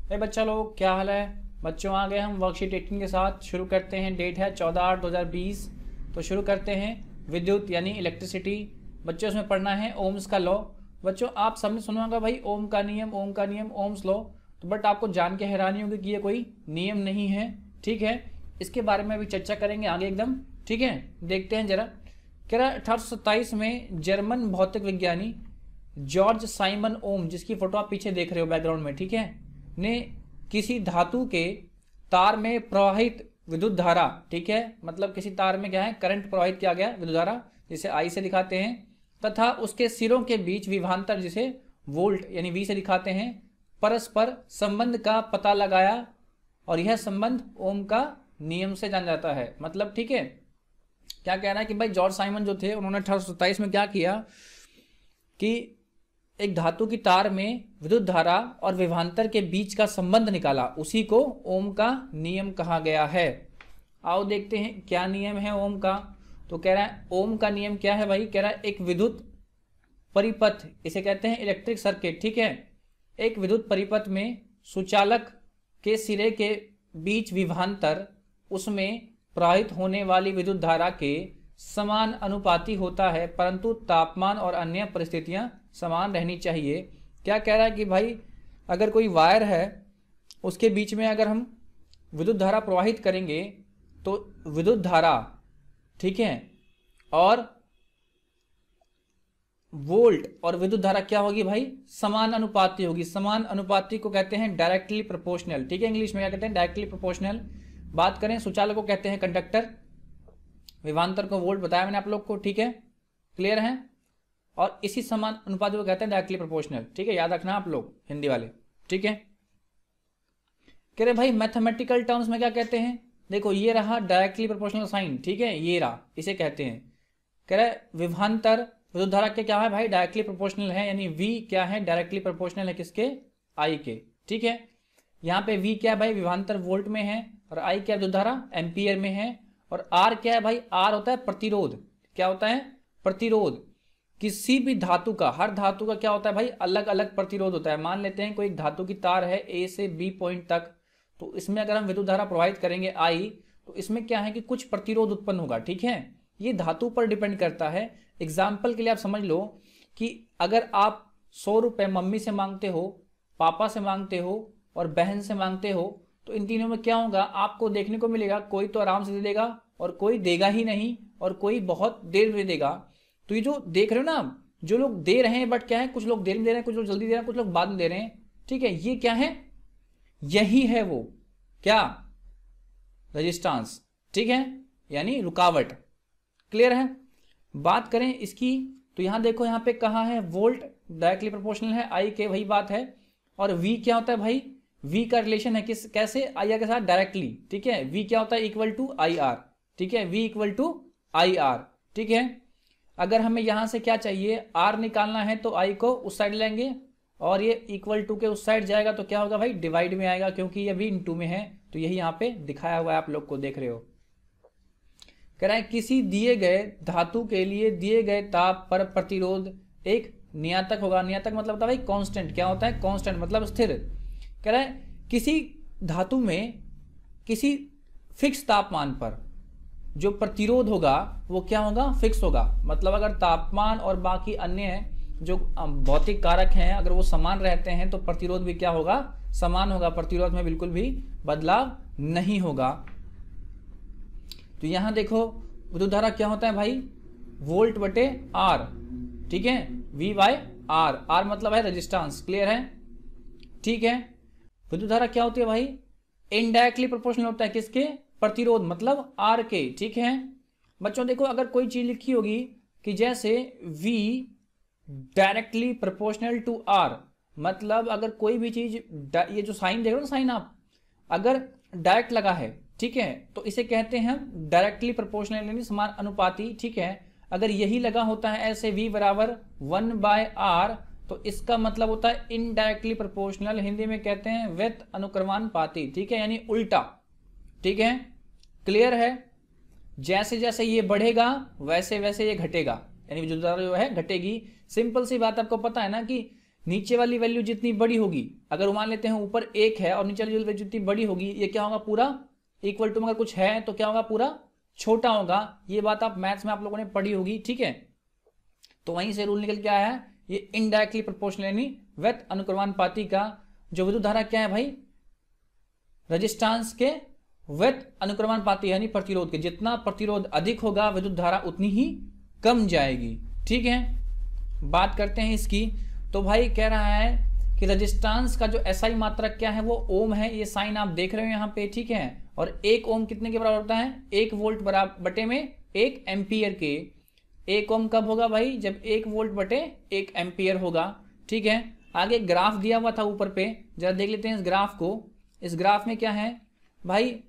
अरे बच्चा लोग क्या हाल है। बच्चों आ गए हम वर्कशीट 18 के साथ। शुरू करते हैं। डेट है 14/8/2020। तो शुरू करते हैं। विद्युत यानी इलेक्ट्रिसिटी। बच्चों इसमें पढ़ना है ओम्स का लॉ। बच्चों आप सबने सुना होगा भाई ओम का नियम, ओम का नियम, ओम्स लॉ। तो बट आपको जान के हैरानी होगी कि ये कोई नियम नहीं है। ठीक है, इसके बारे में अभी चर्चा करेंगे आगे एकदम। ठीक है, देखते हैं जरा। कह रहा 1827 में जर्मन भौतिक विज्ञानी जॉर्ज साइमन ओम, जिसकी फोटो आप पीछे देख रहे हो बैकग्राउंड में, ठीक है, ने किसी धातु के तार में प्रवाहित विद्युत धारा, ठीक है, मतलब किसी तार में क्या है करंट प्रवाहित किया गया विद्युत धारा, जिसे आई से दिखाते हैं, तथा उसके सिरों के बीच विभवांतर जिसे वोल्ट यानी वी से दिखाते हैं, परस्पर संबंध का पता लगाया। और यह संबंध ओम का नियम से जाना जाता है। मतलब ठीक है, क्या कह रहा है कि भाई जॉर्ज साइमन जो थे उन्होंने 1827 में क्या किया कि एक धातु की तार में विद्युत धारा और विभवांतर के बीच का संबंध निकाला, उसी को ओम का नियम कहा गया है। आओ देखते हैं क्या नियम है ओम का। तो कह रहा है ओम का नियम क्या है भाई। कह रहा है एक विद्युत परिपथ, इसे कहते हैं इलेक्ट्रिक सर्किट, ठीक है, एक विद्युत परिपथ में सुचालक के सिरे के बीच विभवांतर उसमें प्रवाहित होने वाली विद्युत धारा के समान अनुपाती होता है, परंतु तापमान और अन्य परिस्थितियां समान रहनी चाहिए। क्या कह रहा है कि भाई अगर कोई वायर है उसके बीच में अगर हम विद्युत धारा प्रवाहित करेंगे तो विद्युत धारा, ठीक है, और वोल्ट और विद्युत धारा क्या होगी भाई, समान अनुपाती होगी। समान अनुपाती को कहते हैं डायरेक्टली प्रोपोर्शनल, ठीक है, इंग्लिश में क्या कहते हैं डायरेक्टली प्रोपोर्शनल। बात करें सुचालक को कहते हैं कंडक्टर, विभवांतर को वोल्ट बताया मैंने आप लोग को, ठीक है, क्लियर है। और इसी समान अनुपात को कहते हैं डायरेक्टली प्रोपोर्शनल, ठीक है, याद रखना आप लोग हिंदी वाले, ठीक है। कह रहे भाई मैथमेटिकल टर्म्स में क्या कहते हैं, देखो ये रहा डायरेक्टली प्रोपोर्शनल साइन, ठीक है, ये रहा, इसे कहते हैं। कह रहे विभवांतर विद्युत धारा के क्या है भाई डायरेक्टली प्रोपोर्शनल है, यानी V क्या है डायरेक्टली प्रोपोर्शनल है किसके, I के, ठीक है। यहाँ पे V क्या है भाई विभवांतर वोल्ट में है, और I क्या विद्युत धारा एम्पियर में है, और R क्या है भाई, R होता है प्रतिरोध, क्या होता है प्रतिरोध। किसी भी धातु का, हर धातु का क्या होता है भाई अलग अलग प्रतिरोध होता है। मान लेते हैं कोई धातु की तार है A से B पॉइंट तक, तो इसमें अगर हम विद्युत धारा प्रवाहित करेंगे I, तो इसमें क्या है कि कुछ प्रतिरोध उत्पन्न होगा, ठीक है, ये धातु पर डिपेंड करता है। एग्जाम्पल के लिए आप समझ लो कि अगर आप 100 रुपये मम्मी से मांगते हो, पापा से मांगते हो और बहन से मांगते हो, तो इन तीनों में क्या होगा आपको देखने को मिलेगा, कोई तो आराम से दे देगा और कोई देगा ही नहीं, और कोई बहुत देर में देगा। तो ये जो देख रहे हो ना, जो लोग दे रहे हैं, बट क्या है कुछ लोग देर में दे रहे हैं, कुछ लोग जल्दी दे रहे हैं, कुछ लोग बाद में दे रहे हैं, ठीक है, ये क्या है, यही है वो क्या रेजिस्टेंस, ठीक है, यानी रुकावट, क्लियर है। बात करें इसकी तो यहां देखो, यहां पे कहा है वोल्ट डायरेक्टली प्रोपोर्शनल है I के, वही बात है। और V क्या होता है भाई, V का रिलेशन है किस कैसे IR के साथ डायरेक्टली, ठीक है, V क्या होता है इक्वल टू IR, ठीक है, V इक्वल टू IR, ठीक है। अगर हमें यहां से क्या चाहिए R निकालना है तो I को उस साइड लेंगे, और ये इक्वल टू के उस साइड जाएगा तो क्या होगा भाई डिवाइड में आएगा, क्योंकि ये भी इनटू में है, तो यही यहाँ पे दिखाया हुआ है आप लोग को देख रहे हो। कह रहा है किसी दिए गए धातु के लिए दिए गए ताप पर प्रतिरोध एक नियतक होगा। नियतक मतलब होता है भाई कांस्टेंट, क्या होता है कांस्टेंट मतलब स्थिर। कह रहा है किसी धातु में किसी फिक्स तापमान पर जो प्रतिरोध होगा वो क्या होगा फिक्स होगा। मतलब अगर तापमान और बाकी अन्य जो भौतिक कारक हैं अगर वो समान रहते हैं तो प्रतिरोध भी क्या होगा समान होगा, प्रतिरोध में बिल्कुल भी बदलाव नहीं होगा। तो यहां देखो विद्युत धारा क्या होता है भाई वोल्ट बटे आर, ठीक है, V बाय आर, आर मतलब है रेजिस्टेंस, क्लियर है, ठीक है। विद्युत धारा क्या होती है भाई इनडायरेक्टली प्रोपोर्शनल होता है किसके प्रतिरोध मतलब आर के, ठीक है। बच्चों देखो अगर कोई चीज लिखी होगी कि जैसे V directly proportional to R, मतलब अगर कोई भी चीज ये जो साइन देख रहे हो ना साइन आप अगर डायरेक्ट लगा है, ठीक है, तो इसे कहते हैं हम डायरेक्टली प्रोपोर्शनल यानी समान अनुपाती, ठीक है। अगर यही लगा होता है ऐसे V बराबर 1 बाय आर तो इसका मतलब होता है इनडायरेक्टली प्रोपोर्शनल, हिंदी में कहते हैं व्यत अनुक्रमानुपाती, ठीक है, यानी उल्टा, ठीक है, क्लियर है। जैसे जैसे ये बढ़ेगा वैसे वैसे ये घटेगा, यानी विद्युत धारा जो है घटेगी। सिंपल सी बात आपको पता है ना कि नीचे वाली वैल्यू जितनी बड़ी होगी, अगर मान लेते हैं ऊपर 1 है और नीचे वाली वैल्यू जितनी बड़ी होगी, ये क्या होगा पूरा इक्वल टू, अगर कुछ है तो क्या होगा पूरा छोटा होगा। ये बात आप मैथ्स में आप लोगों ने पढ़ी होगी, ठीक है। तो वहीं से रूल निकल के आया है, ये इनडायरेक्टली प्रोपोर्शनल यानी व्यत अनुक्रमानुपाती का जो विद्युत धारा क्या है भाई, रेजिस्टेंस के व्यत अनुक्रमानुपाती यानी प्रतिरोध के, जितना प्रतिरोध अधिक होगा विद्युत धारा उतनी ही कम जाएगी, ठीक है। बात करते हैं इसकी, तो भाई कह रहा है कि रेजिस्टेंस का जो एसआई मात्रक क्या है वो ओम है, ये साइन आप देख रहे हो यहाँ पे, ठीक है। और 1 ओम कितने के बराबर होता है, 1 वोल्ट बराबर बटे में 1 एम्पियर के। 1 ओम कब होगा भाई, जब 1 वोल्ट बटे 1 एम्पियर होगा, ठीक है। आगे ग्राफ दिया हुआ था ऊपर पे, जरा देख लेते हैं इस ग्राफ को। इस ग्राफ में क्या है भाई,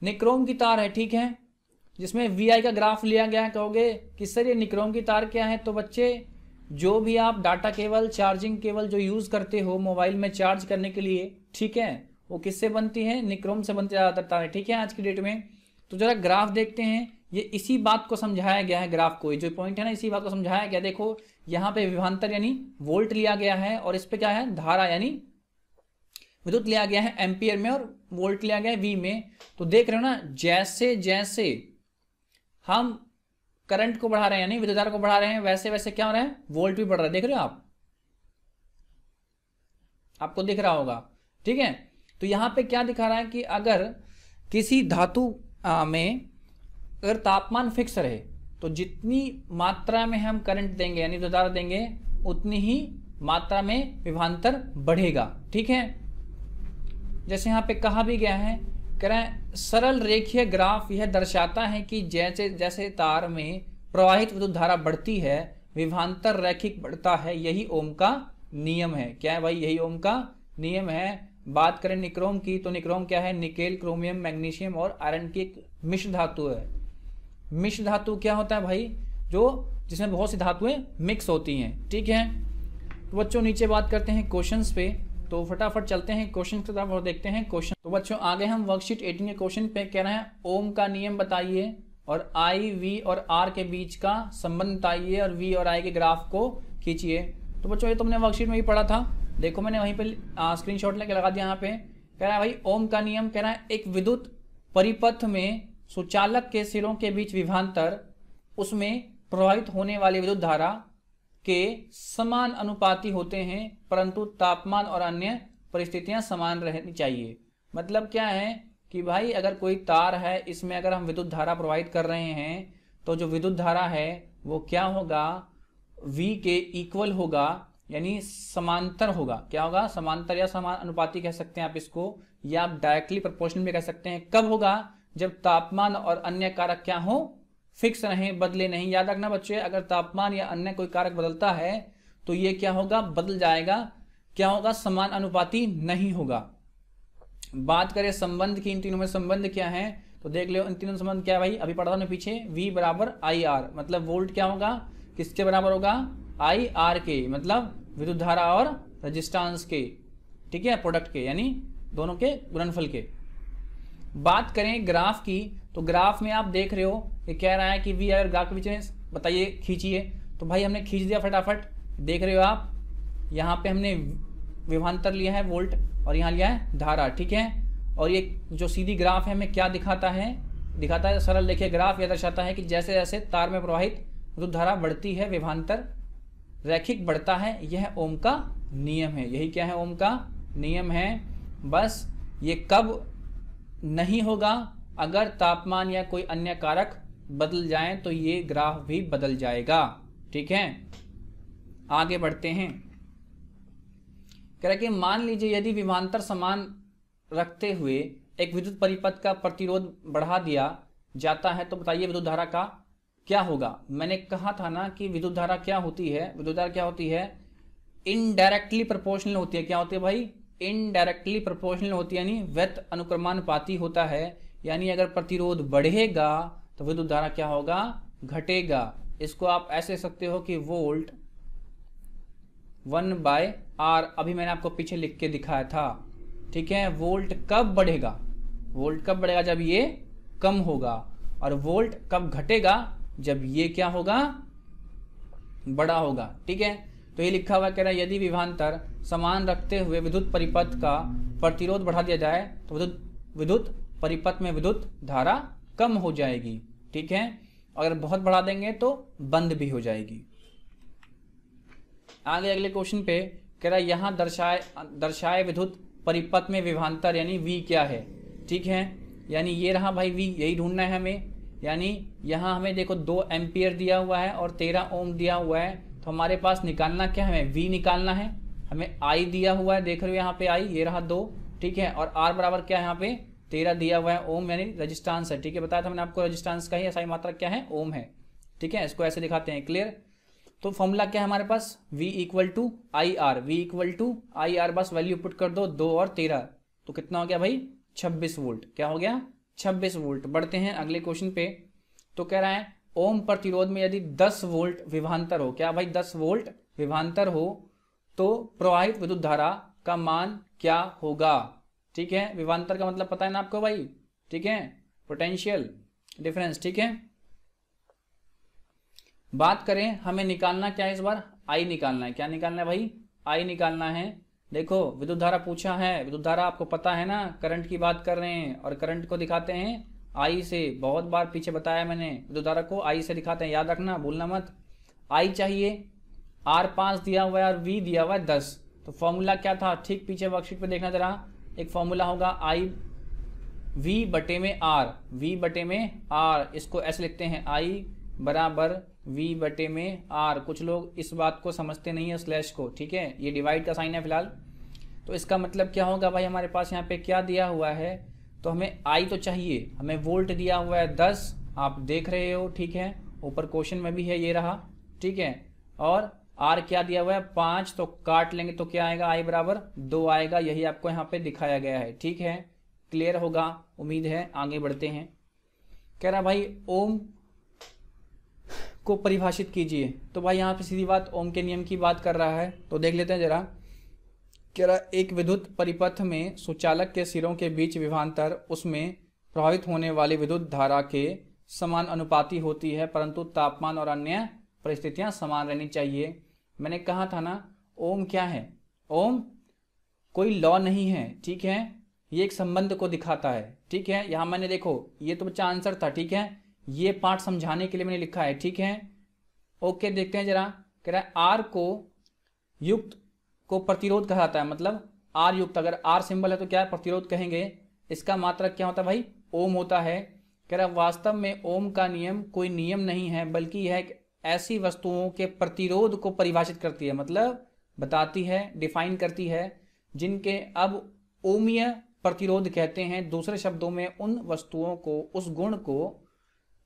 निक्रोम की तार है, ठीक है, जिसमें वीआई का ग्राफ लिया गया है। कहोगे कि सर ये निक्रोम की तार क्या है, तो बच्चे जो भी आप डाटा केबल, चार्जिंग केबल जो यूज करते हो मोबाइल में चार्ज करने के लिए, ठीक है, वो किससे बनती है, निक्रोम से बनती ज्यादातर तार, ठीक है, आज की डेट में। तो जरा ग्राफ देखते हैं, ये इसी बात को समझाया गया है, ग्राफ को जो पॉइंट है ना, इसी बात को समझाया गया। देखो यहाँ पे विभवांतर यानी वोल्ट लिया गया है, और इस पे क्या है धारा यानी विद्युत लिया गया है एम्पियर में, और वोल्ट लिया गया है वी में। तो देख रहे हो ना, जैसे जैसे हम करंट को बढ़ा रहे हैं यानी विद्युत धारा को बढ़ा रहे हैं, वैसे वैसे क्या हो रहा है, वोल्ट भी बढ़ रहा है। देख रहे हो आप, आपको दिख रहा होगा, ठीक है। तो यहां पे क्या दिखा रहा है कि अगर किसी धातु में अगर तापमान फिक्स रहे तो जितनी मात्रा में हम करंट देंगे यानी विद्युत धारा देंगे, उतनी ही मात्रा में विभवांतर बढ़ेगा, ठीक है। जैसे यहाँ पे कहा भी गया है, कह रहा है सरल रेखीय ग्राफ यह दर्शाता है कि जैसे जैसे तार में प्रवाहित विद्युत धारा बढ़ती है, विभवांतर रैखिक बढ़ता है। यही ओम का नियम है। क्या है भाई, यही ओम का नियम है। बात करें निक्रोम की, तो निक्रोम क्या है, निकेल, क्रोमियम, मैग्नीशियम और आयरन की एक मिश्र धातु है। मिश्र धातु क्या होता है भाई, जो जिसमें बहुत सी धातुएं मिक्स होती हैं, ठीक है। तो बच्चों नीचे बात करते हैं क्वेश्चंस पे, तो फटाफट चलते हैं क्वेश्चन की तरफ और देखते हैं क्वेश्चन। तो बच्चों आगे हम वर्कशीट 18 के क्वेश्चन पे कह रहे हैं ओम का नियम बताइए और आई, वी और आर के बीच का संबंध बताइए और वी और आई के ग्राफ को खींचिए। तो बच्चों ये तुमने वर्कशीट में ही पढ़ा था, देखो मैंने वहीं पे स्क्रीनशॉट लेके लगा दिया। यहाँ पे कह रहा है भाई ओम का नियम कह रहा है एक विद्युत परिपथ में सुचालक के सिरों के बीच विभवांतर उसमें प्रवाहित होने वाली विद्युत धारा के समान अनुपाती होते हैं, परंतु तापमान और अन्य परिस्थितियां समान रहनी चाहिए। मतलब क्या है कि भाई अगर कोई तार है, इसमें अगर हम विद्युत धारा प्रवाहित कर रहे हैं तो जो विद्युत धारा है वो क्या होगा, V के इक्वल होगा यानी समांतर होगा। क्या होगा, समांतर या समान अनुपाती कह सकते हैं आप इसको, या आप डायरेक्टली प्रोपोर्शनल भी कह सकते हैं। कब होगा, जब तापमान और अन्य कारक क्या हो, फिक्स रहें, बदले नहीं। याद रखना बच्चे, अगर तापमान या अन्य कोई कारक बदलता है तो ये क्या होगा, बदल जाएगा। क्या होगा, समान अनुपाती नहीं होगा। बात करें संबंध की, इन तीनों में संबंध क्या है तो देख लो, इन तीनों संबंध क्या है भाई, अभी पढ़ा था पीछे। V बराबर आई आर, मतलब वोल्ट क्या होगा, किसके बराबर होगा, आई आर के, मतलब विद्युत धारा और रेजिस्टेंस के, ठीक है, प्रोडक्ट के यानी दोनों के गुणनफल के। बात करें ग्राफ की, तो ग्राफ में आप देख रहे हो ये कह रहा है कि वी और ग्राफ के बीच में बताइए, खींचिए। तो भाई हमने खींच दिया फटाफट, देख रहे हो आप, यहाँ पे हमने विभवांतर लिया है वोल्ट और यहाँ लिया है धारा, ठीक है। और ये जो सीधी ग्राफ है हमें क्या दिखाता है सरल रेखीय ग्राफ यह दर्शाता है कि जैसे जैसे तार में प्रवाहित विद्युत धारा बढ़ती है, विभवांतर रैखिक बढ़ता है। यह ओम का नियम है। यही क्या है, ओम का नियम है। बस ये कब नहीं होगा, अगर तापमान या कोई अन्य कारक बदल जाए तो ये ग्राफ भी बदल जाएगा, ठीक है। आगे बढ़ते हैं, कह रहा कि मान लीजिए यदि विभवांतर समान रखते हुए एक विद्युत परिपथ का प्रतिरोध बढ़ा दिया जाता है तो बताइए विद्युत धारा का क्या होगा। मैंने कहा था ना कि विद्युत धारा क्या होती है, विद्युत धारा क्या होती है, इनडायरेक्टली प्रोपोर्शनल होती है। क्या होती है भाई, इनडायरेक्टली प्रोपोर्शनल होती है, यानी व्यत अनुक्रमानुपाती होता है। यानी अगर प्रतिरोध बढ़ेगा तो विद्युत धारा क्या होगा, घटेगा। इसको आप ऐसे सकते हो कि वोल्ट 1/R, अभी मैंने आपको पीछे लिख के दिखाया था, ठीक है। वोल्ट कब बढ़ेगा, वोल्ट कब बढ़ेगा, जब ये कम होगा, और वोल्ट कब घटेगा, जब ये क्या होगा, बड़ा होगा, ठीक है। तो ये लिखा हुआ कह रहा है यदि विभवांतर समान रखते हुए विद्युत परिपथ का प्रतिरोध बढ़ा दिया जाए तो विद्युत परिपथ में विद्युत धारा कम हो जाएगी। ठीक है, अगर बहुत बढ़ा देंगे तो बंद भी हो जाएगी। आगे अगले क्वेश्चन पे कह रहा है यहाँ दर्शाए विद्युत परिपथ में विभवांतर यानी V क्या है। ठीक है, यानी ये रहा भाई V, यही ढूंढना है हमें। यानी यहाँ हमें देखो 2 एम्पियर दिया हुआ है और 13 ओम दिया हुआ है, तो हमारे पास निकालना क्या है, हमें V निकालना है। हमें I दिया हुआ है, देख रहे हो यहाँ पे I, ये रहा 2। ठीक है, और R बराबर क्या है यहाँ पे 13 दिया हुआ है, ओम यानी रजिस्टेंस है। ठीक है, बताया था मैंने आपको रजिस्टेंस का ही ऐसा ही मात्रक क्या है, ओम है। ठीक है, इसको ऐसे दिखाते हैं, क्लियर। तो फॉर्मूला क्या है हमारे पास, V equal to I R, V equal to I R, बस वैल्यू पुट कर दो 2 और 13, तो कितना हो गया भाई 26 वोल्ट। क्या हो गया 26 वोल्ट। बढ़ते हैं अगले क्वेश्चन पे। तो कह रहा है ओम प्रतिरोध में यदि 10 वोल्ट विभवांतर हो, क्या भाई 10 वोल्ट विभवांतर हो तो प्रवाहित विद्युत धारा का मान क्या होगा। ठीक है, विभवांतर का मतलब पता है ना आपको भाई। ठीक है, पोटेंशियल डिफरेंस। ठीक है, बात करें हमें निकालना क्या है इस बार, आई निकालना है। क्या निकालना है भाई, आई निकालना है। देखो विद्युत धारा पूछा है, विद्युत धारा आपको पता है ना, करंट की बात कर रहे हैं और करंट को दिखाते हैं आई से। बहुत बार पीछे बताया मैंने, विद्युत धारा को आई से दिखाते हैं, याद रखना, भूलना मत। आई चाहिए, R 5 दिया हुआ है और V दिया हुआ है 10। तो फॉर्मूला क्या था, ठीक पीछे वर्कशीट पे देखना जरा। एक फॉर्मूला होगा I V बटे में R, V बटे में R, इसको ऐसे लिखते हैं I बराबर V बटे में R। कुछ लोग इस बात को समझते नहीं है स्लैश को। ठीक है, ये डिवाइड का साइन है फिलहाल। तो इसका मतलब क्या होगा भाई, हमारे पास यहाँ पे क्या दिया हुआ है, तो हमें I तो चाहिए, हमें वोल्ट दिया हुआ है 10, आप देख रहे हो। ठीक है, ऊपर क्वेश्चन में भी है, ये रहा। ठीक है, और R क्या दिया हुआ है 5, तो काट लेंगे तो क्या आएगा, I बराबर 2 आएगा। यही आपको यहाँ पे दिखाया गया है। ठीक है, क्लियर होगा उम्मीद है। आगे बढ़ते हैं। कह रहा भाई ओम को परिभाषित कीजिए। तो भाई यहाँ पे सीधी बात ओम के नियम की बात कर रहा है, तो देख लेते हैं जरा। कह रहा एक विद्युत परिपथ में सुचालक के सिरों के बीच विभवांतर उसमें प्रभावित होने वाली विद्युत धारा के समान अनुपाती होती है, परंतु तापमान और अन्य परिस्थितियां समान रहनी चाहिए। मैंने कहा था ना, ओम क्या है, ओम कोई लॉ नहीं है। ठीक है, ये एक संबंध को दिखाता है। ठीक है, यहाँ मैंने देखो ये तो बच्चा आंसर था। ठीक है, ये पार्ट समझाने के लिए मैंने लिखा है। ठीक है, ओके, देखते हैं जरा। कह रहा है आर को युक्त को प्रतिरोध कहा जाता है, मतलब आर युक्त, अगर आर सिंबल है तो क्या है, प्रतिरोध कहेंगे। इसका मात्रक क्या होता है भाई, ओम होता है। कह रहा है वास्तव में ओम का नियम कोई नियम नहीं है, बल्कि यह एक ऐसी वस्तुओं के प्रतिरोध को परिभाषित करती है, मतलब बताती है, डिफाइन करती है, जिनके अब ओमीय प्रतिरोध कहते हैं। दूसरे शब्दों में उन वस्तुओं को, उस गुण को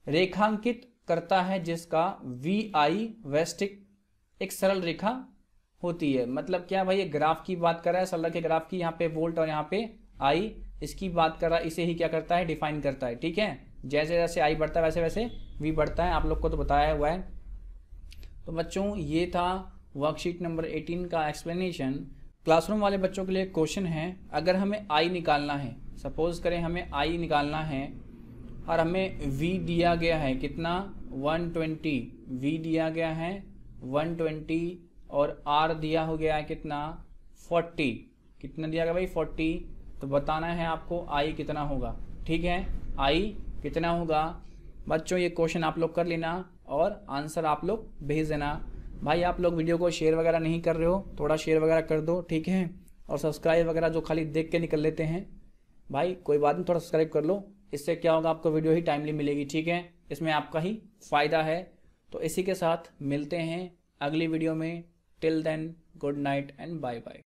रेखांकित करता है जिसका VI वैस्टिक एक सरल रेखा होती है। मतलब क्या भाई, ये ग्राफ की बात कर रहा है, सरल के ग्राफ की, यहाँ पे वोल्ट और यहाँ पे I, इसकी बात कर रहा है। इसे ही क्या करता है, डिफाइन करता है। ठीक है, जैसे जैसे I बढ़ता है वैसे वैसे V बढ़ता है, आप लोग को तो बताया हुआ है। तो बच्चों ये था वर्कशीट नंबर 18 का एक्सप्लेनेशन। क्लासरूम वाले बच्चों के लिए क्वेश्चन है, अगर हमें I निकालना है, सपोज करें हमें I निकालना है और हमें V दिया गया है कितना 120, V दिया गया है 120 और R दिया हो गया है कितना 40, कितना दिया गया भाई 40। तो बताना है आपको I कितना होगा। ठीक है, I कितना होगा बच्चों, ये क्वेश्चन आप लोग कर लेना और आंसर आप लोग भेज देना। भाई आप लोग वीडियो को शेयर वगैरह नहीं कर रहे हो, थोड़ा शेयर वगैरह कर दो। ठीक है, और सब्सक्राइब वगैरह जो खाली देख के निकल लेते हैं भाई, कोई बात नहीं, थोड़ा सब्सक्राइब कर लो। इससे क्या होगा, आपको वीडियो ही टाइमली मिलेगी। ठीक है, इसमें आपका ही फ़ायदा है। तो इसी के साथ मिलते हैं अगली वीडियो में। Till then good night and bye bye.